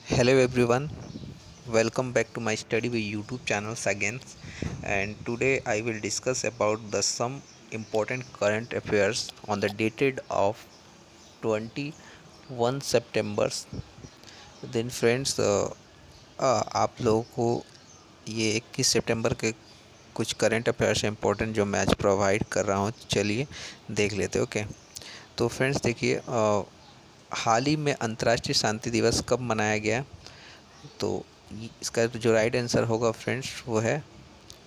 Hello everyone, welcome back to my study with YouTube channels again. And today I will discuss about the some important current affairs on the dated of 21 September. Then friends, आप लोगों को ये 21 सितंबर के कुछ current affairs important जो मैं आज provide कर रहा हूँ, चलिए देख लेते हैं। ओके, तो फ्रेंड्स देखिए, हाल ही में अंतर्राष्ट्रीय शांति दिवस कब मनाया गया? तो इसका जो राइट आंसर होगा फ्रेंड्स वो है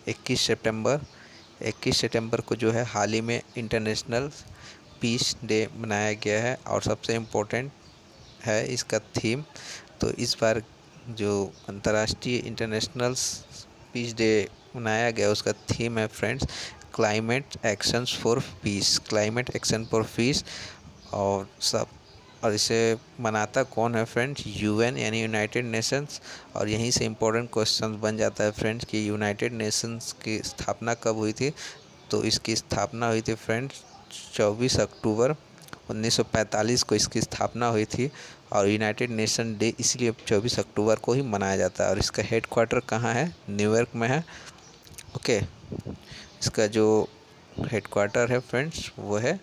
21 सितंबर। 21 सितंबर को जो है हाल ही में इंटरनेशनल पीस डे मनाया गया है और सबसे इम्पोर्टेंट है इसका थीम। तो इस बार जो अंतर्राष्ट्रीय इंटरनेशनल पीस डे मनाया गया उसका थीम है friends climate actions for piece, climate action for piece. और सब और इसे मनाता कौन है फ्रेंड्स? यूएन यानी यूनाइटेड नेशंस। और यहीं से इम्पोर्टेंट क्वेश्चन बन जाता है फ्रेंड्स कि यूनाइटेड नेशंस की स्थापना कब हुई थी? तो इसकी स्थापना हुई थी फ्रेंड्स 24 अक्टूबर 1945 को इसकी स्थापना हुई थी। और यूनाइटेड नेशन डे इसलिए 24 अक्टूबर को ही मनाया जाता है। और इसका हेडक्वार्टर कहाँ है? न्यूयॉर्क में है। ओके, इसका जो हेडक्वार्टर है फ्रेंड्स वो है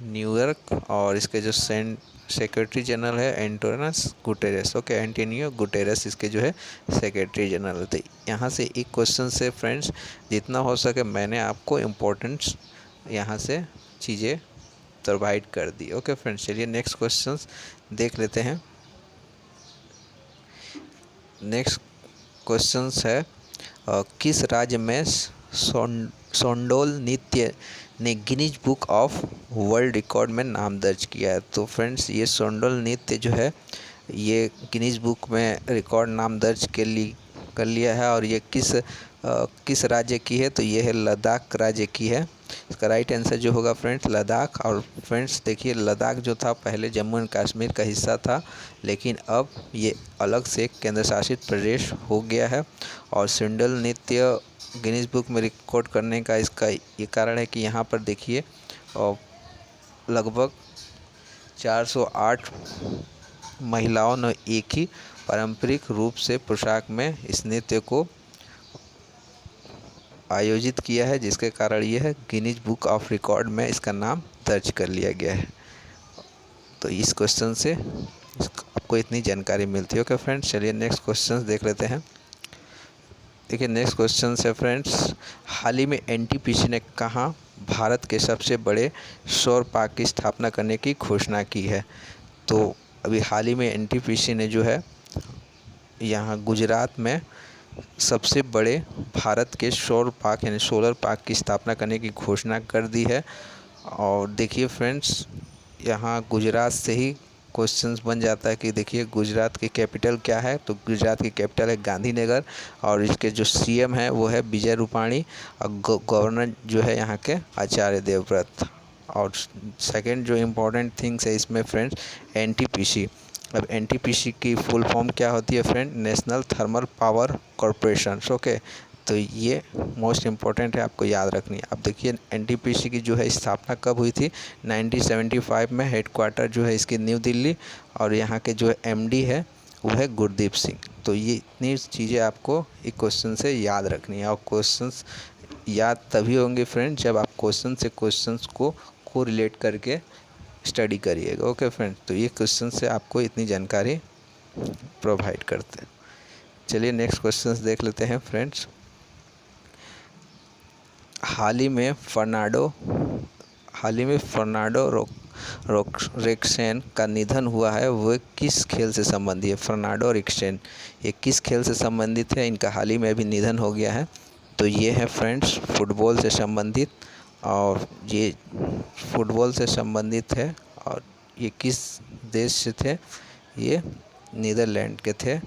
न्यूयॉर्क। और इसके जो सेक्रेटरी जनरल है Antonio Guterres. Okay, Antonio Guterres इसके जो है सेक्रेटरी जनरल। तो यहाँ से एक क्वेश्चन से फ्रेंड्स जितना हो सके मैंने आपको इम्पोर्टेंट्स यहाँ से चीज़ें प्रोवाइड कर दी। ओके फ्रेंड्स, चलिए नेक्स्ट क्वेश्चंस देख लेते हैं। नेक्स्ट क्वेश्चंस है किस राज्य में सोंडोल नृत्य ने Guinness book of world record में नाम दर्ज किया है? तो फ्रेंड्स ये सोंडोल नृत्य जो है ये गिनीज बुक में रिकॉर्ड नाम दर्ज कर लिया है। और ये किस राज्य की है? तो ये है लद्दाख राज्य की है। इसका राइट आंसर जो होगा फ्रेंड्स लद्दाख। और फ्रेंड्स देखिए, लद्दाख जो था पहले जम्मू एंड कश्मीर का हिस्सा था, लेकिन अब ये अलग से केंद्र शासित प्रदेश हो गया है। और सिंडल नृत्य गिनीज बुक में रिकॉर्ड करने का इसका ये कारण है कि यहाँ पर देखिए लगभग 408 महिलाओं ने एक ही पारंपरिक रूप से पोशाक में इस नृत्य को आयोजित किया है, जिसके कारण यह गिनीज बुक ऑफ रिकॉर्ड में इसका नाम दर्ज कर लिया गया है। तो इस क्वेश्चन से आपको इतनी जानकारी मिलती है। ओके फ्रेंड्स, चलिए नेक्स्ट क्वेश्चन देख लेते हैं। देखिए नेक्स्ट क्वेश्चन है फ्रेंड्स, हाल ही में एनटीपीसी ने कहाँ भारत के सबसे बड़े सौर पार्क की स्थापना करने की घोषणा की है? तो अभी हाल ही में एनटीपीसी ने जो है यहाँ गुजरात में सबसे बड़े भारत के सौर पार्क यानी सोलर पार्क की स्थापना करने की घोषणा कर दी है। और देखिए फ्रेंड्स, यहाँ गुजरात से ही क्वेश्चंस बन जाता है कि देखिए गुजरात की कैपिटल क्या है? तो गुजरात की कैपिटल है गांधीनगर। और इसके जो सीएम है वो है विजय रूपाणी। और गवर्नर जो है यहाँ के आचार्य देवव्रत। और सेकंड जो इम्पोर्टेंट थिंग्स है इसमें फ्रेंड्स एनटीपीसी। अब एनटीपीसी की फुल फॉर्म क्या होती है friend? National thermal power corporation. Okay, तो ये मोस्ट इम्पॉर्टेंट है, आपको याद रखनी है। अब देखिए एनटीपीसी की जो है स्थापना कब हुई थी? 1975 में। हेडक्वार्टर जो है इसकी न्यू दिल्ली। और यहाँ के जो एमडी है वो है गुरदीप सिंह। तो ये इतनी चीज़ें आपको एक क्वेश्चन से याद रखनी है। और क्वेश्चंस याद तभी होंगे फ्रेंड जब आप क्वेश्चन से क्वेश्चंस को रिलेट करके स्टडी करिएगा। ओके फ्रेंड, तो ये क्वेश्चन से आपको इतनी जानकारी प्रोवाइड करते हैं। चलिए नेक्स्ट क्वेश्चंस देख लेते हैं फ्रेंड्स। हाल ही में फर्नांडो रेक्सेन का निधन हुआ है, वो किस खेल से संबंधित है? फर्नांडो रेक्सेन ये किस खेल से संबंधित है? इनका हाल ही में अभी निधन हो गया है। तो ये है फ्रेंड्स फुटबॉल से संबंधित। और ये फुटबॉल से संबंधित है। और ये किस देश से थे? ये नीदरलैंड के थे।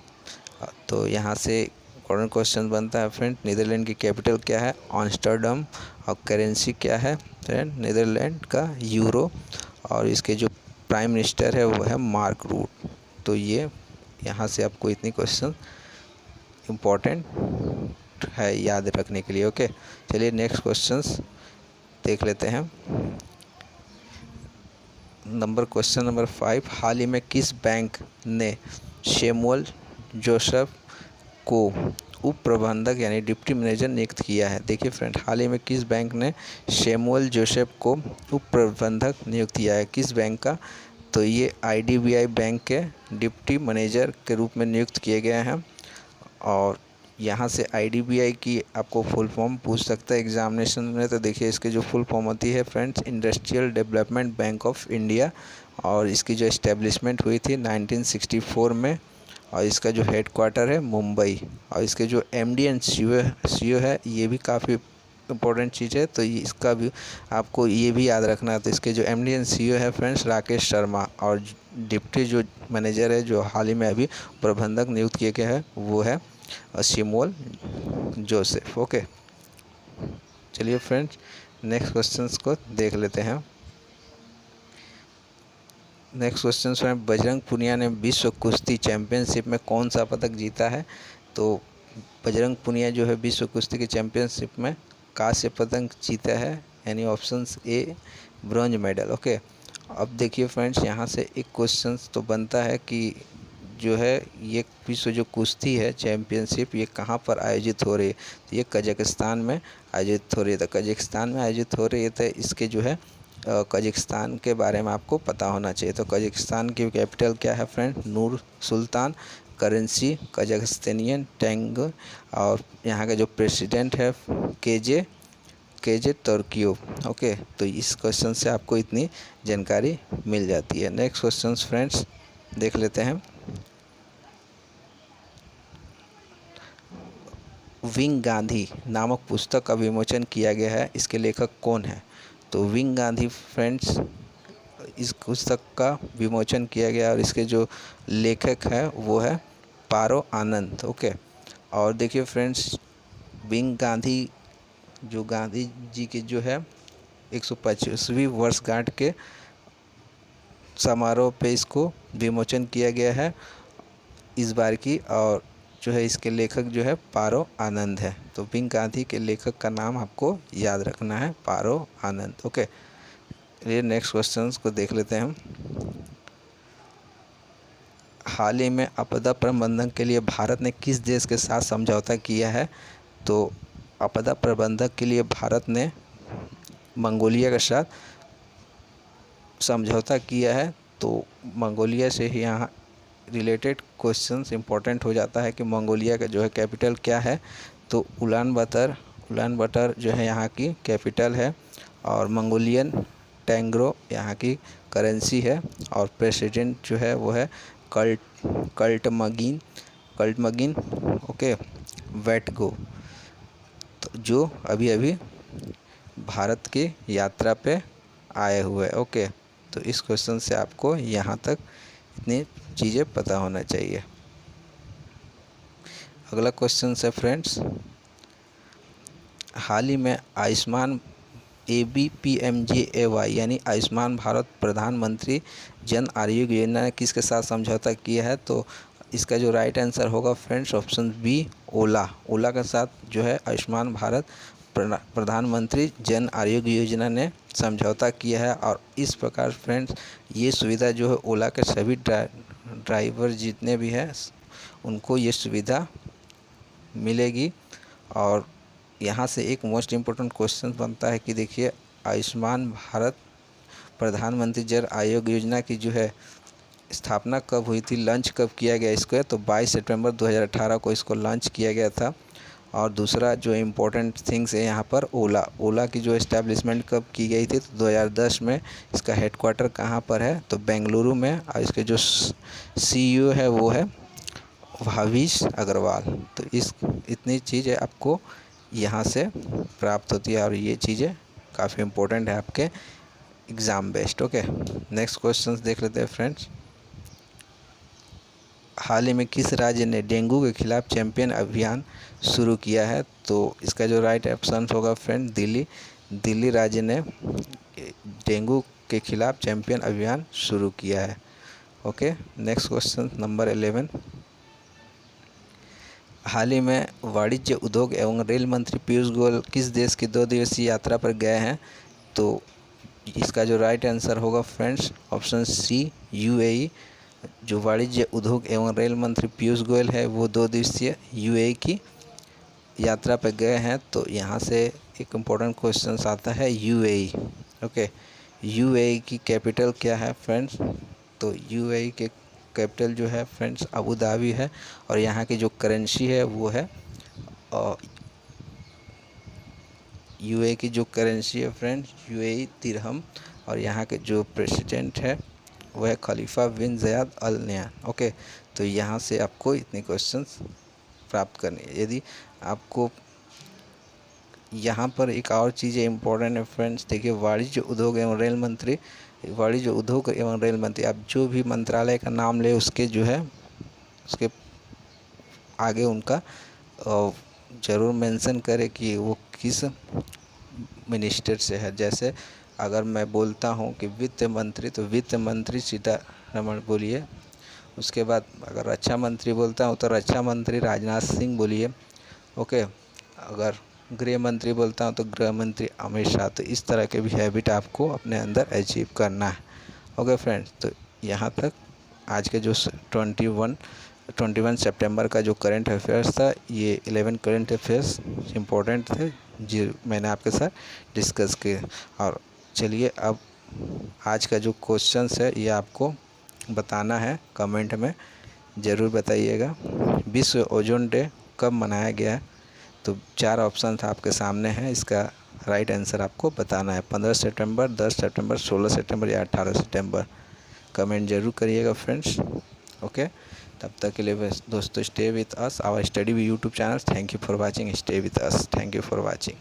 तो यहाँ से इम्पोर्टेंट क्वेश्चन बनता है फ्रेंड, नीदरलैंड की कैपिटल क्या है? आम्स्टर्डम। और करेंसी क्या है फ्रेंड नीदरलैंड का? यूरो। और इसके जो प्राइम मिनिस्टर है वो है मार्क रूट। तो ये यहाँ से आपको इतनी क्वेश्चन इम्पोर्टेंट है याद रखने के लिए। ओके, चलिए नेक्स्ट क्वेश्चंस देख लेते हैं। क्वेश्चन नंबर 5, हाल ही में किस बैंक ने शैमुअल जोसेफ को उप प्रबंधक यानी डिप्टी मैनेजर नियुक्त किया है? देखिए फ्रेंड, हाल ही में किस बैंक ने शैमुअल जोसेफ को उप प्रबंधक नियुक्त किया है? किस बैंक का? तो ये IDBI बैंक के डिप्टी मैनेजर के रूप में नियुक्त किए गए हैं। और यहाँ से IDBI की आपको फुल फॉर्म पूछ सकता है एग्जामिनेशन में। तो देखिए इसकी जो फुल फॉर्म होती है friends, industrial development bank of India. और इसकी जो इस्टेब्लिशमेंट हुई थी 1964 में। और इसका जो हेड क्वार्टर है मुंबई। और इसके जो MD एंड CEO है, ये भी काफ़ी इम्पोर्टेंट चीज़ है। तो इसका भी आपको ये भी याद रखना है। तो इसके जो MD एंड CEO है फ्रेंड्स, राकेश शर्मा। और डिप्टी जो मैनेजर है, जो हाल ही में अभी प्रबंधक नियुक्त किए गए हैं, वो है शैमुअल जोसेफ। ओके, चलिए फ्रेंड्स, नेक्स्ट क्वेश्चंस को देख लेते हैं। नेक्स्ट क्वेश्चन में बजरंग पुनिया ने विश्व कुश्ती चैंपियनशिप में कौन सा पदक जीता है? तो बजरंग पुनिया जो है विश्व कुश्ती की चैंपियनशिप में कांस्य पदक जीता है, यानी options A bronze medal. Okay, अब देखिए फ्रेंड्स, यहाँ से एक क्वेश्चन तो बनता है कि जो है ये विश्व जो कुश्ती है चैंपियनशिप, ये कहाँ पर आयोजित हो रही है? तो ये कजाकिस्तान में आयोजित हो रही है। तो कजाकिस्तान में आयोजित हो रही है, तो इसके जो है कजाकिस्तान के बारे में आपको पता होना चाहिए। तो कजाकिस्तान की कैपिटल क्या है friend? Nur Sultan. Currency Kazakhstanian tenge. और यहाँ का जो प्रेसिडेंट है केजे तुर्कियोव। ओके, तो इस क्वेश्चन से आपको इतनी जानकारी मिल जाती है। नेक्स्ट क्वेश्चन फ्रेंड्स देख लेते हैं। विंग गांधी नामक पुस्तक का विमोचन किया गया है, इसके लेखक कौन है? तो विंग गांधी फ्रेंड्स, इस पुस्तक का विमोचन किया गया और इसके जो लेखक है वो है पारो आनंद। ओके, और देखिए फ्रेंड्स, विंग गांधी जो गांधी जी की जो है 125वीं वर्षगांठ के समारोह पे इसको विमोचन किया गया है इस बार की। और जो है इसके लेखक जो है पारो आनंद है। तो विंग गांधी के लेखक का नाम आपको याद रखना है, पारो आनंद। ओके, ये नेक्स्ट क्वेश्चंस को देख लेते हैं हम। हाल ही में आपदा प्रबंधन के लिए भारत ने किस देश के साथ समझौता किया है? तो आपदा प्रबंधन के लिए भारत ने मंगोलिया के साथ समझौता किया है। तो मंगोलिया से ही यहाँ रिलेटेड क्वेश्चंस इंपॉर्टेंट हो जाता है कि मंगोलिया का जो है कैपिटल क्या है? तो उलान बटर जो है यहाँ की कैपिटल है। और मंगोलियन टेंग्रो यहाँ की करेंसी है। और प्रेसिडेंट जो है वो है कल्टमगिन ओके वेटगो, तो जो अभी अभी भारत की यात्रा पे आए हुए। ओके, तो इस क्वेश्चन से आपको यहाँ तक इतनी चीज़ें पता होना चाहिए। अगला क्वेश्चन है फ्रेंड्स, हाल ही में आयुष्मान ABPMJAY यानी आयुष्मान भारत प्रधानमंत्री जन आरोग्य योजना ने किसके साथ समझौता किया है? तो इसका जो राइट आंसर होगा फ्रेंड्स, ऑप्शन बी ओला के साथ जो है आयुष्मान भारत प्रधानमंत्री जन आरोग्य योजना ने समझौता किया है। और इस प्रकार फ्रेंड्स ये सुविधा जो है ओला के सभी ड्राइवर जितने भी हैं उनको ये सुविधा मिलेगी। और यहाँ से एक मोस्ट इम्पोर्टेंट क्वेश्चन बनता है कि देखिए आयुष्मान भारत प्रधानमंत्री जन आरोग्य योजना की जो है स्थापना कब हुई थी, लॉन्च कब किया गया इसको? तो 22 सितंबर 2018 को इसको लॉन्च किया गया था। और दूसरा जो इम्पोर्टेंट थिंग्स है यहाँ पर ओला की जो इस्टेब्लिशमेंट कब की गई थी? तो 2010 में। इसका हेडक्वार्टर कहाँ पर है? तो बेंगलुरु में। और इसके जो CEO है वो है भाविश अग्रवाल। तो इतनी चीज़ें आपको यहाँ से प्राप्त होती है और ये चीज़ें काफ़ी इम्पोर्टेंट है आपके exam based. Okay, next questions देख लेते हैं फ्रेंड्स। हाल ही में किस राज्य ने डेंगू के खिलाफ चैंपियन अभियान शुरू किया है? तो इसका जो राइट ऑप्शन होगा फ्रेंड दिल्ली राज्य ने डेंगू के खिलाफ चैंपियन अभियान शुरू किया है। ओके, नेक्स्ट क्वेश्चन नंबर 11, हाल ही में वाणिज्य उद्योग एवं रेल मंत्री पीयूष गोयल किस देश की 2 दिवसीय यात्रा पर गए हैं? तो इसका जो राइट आंसर होगा फ्रेंड्स, ऑप्शन सी UAE। जो वाणिज्य उद्योग एवं रेल मंत्री पीयूष गोयल है वो 2 दिवसीय यूएई की यात्रा पर गए हैं। तो यहाँ से एक इम्पोर्टेंट क्वेश्चन आता है यूएई। ओके, यूएई की कैपिटल क्या है फ्रेंड्स? तो यूएई के कैपिटल जो है फ्रेंड्स अबू धाबी है, और यहाँ की जो करेंसी है वो है यूएई की जो करेंसी है फ्रेंड्स यूएई दिरहम, और यहाँ के जो प्रेसिडेंट है वह खलीफा बिन ज़ायद अल नहयान। ओके, तो यहाँ से आपको इतने क्वेश्चंस प्राप्त करने हैं। यदि आपको यहाँ पर एक और चीज़ इम्पोर्टेंट है फ्रेंड्स, देखिए वाणिज्य उद्योग एवं रेल मंत्री, वाणिज्य उद्योग एवं रेल मंत्री, आप जो भी मंत्रालय का नाम ले उसके जो है उसके आगे उनका ज़रूर मेंशन करें कि वो किस मिनिस्टर से है। जैसे अगर मैं बोलता हूँ कि वित्त मंत्री, तो वित्त मंत्री सीतारमण बोलिए। उसके बाद अगर रक्षा मंत्री बोलता हूँ तो रक्षा मंत्री राजनाथ सिंह बोलिए। ओके, अगर गृह मंत्री बोलता हूँ तो गृह मंत्री अमित शाह। तो इस तरह के भी हैबिट आपको अपने अंदर अचीव करना है। ओके फ्रेंड्स, तो यहाँ तक आज के जो 21 सितंबर का जो करंट अफेयर्स था, ये 11 करंट अफेयर्स इम्पोर्टेंट थे जो मैंने आपके साथ डिस्कस किए। और चलिए अब आज का जो क्वेश्चंस है ये आपको बताना है, कमेंट में ज़रूर बताइएगा। विश्व ओजोन डे कब मनाया गया है? तो 4 ऑप्शन आपके सामने हैं, इसका राइट आंसर आपको बताना है। 15 सितंबर, 10 सितंबर, 16 सितंबर या 18 सितंबर। कमेंट जरूर करिएगा फ्रेंड्स। ओके, तब तक के लिए बस दोस्तों, stay with us our study YouTube channel. Thank you for watching, stay with us, thank you for watching.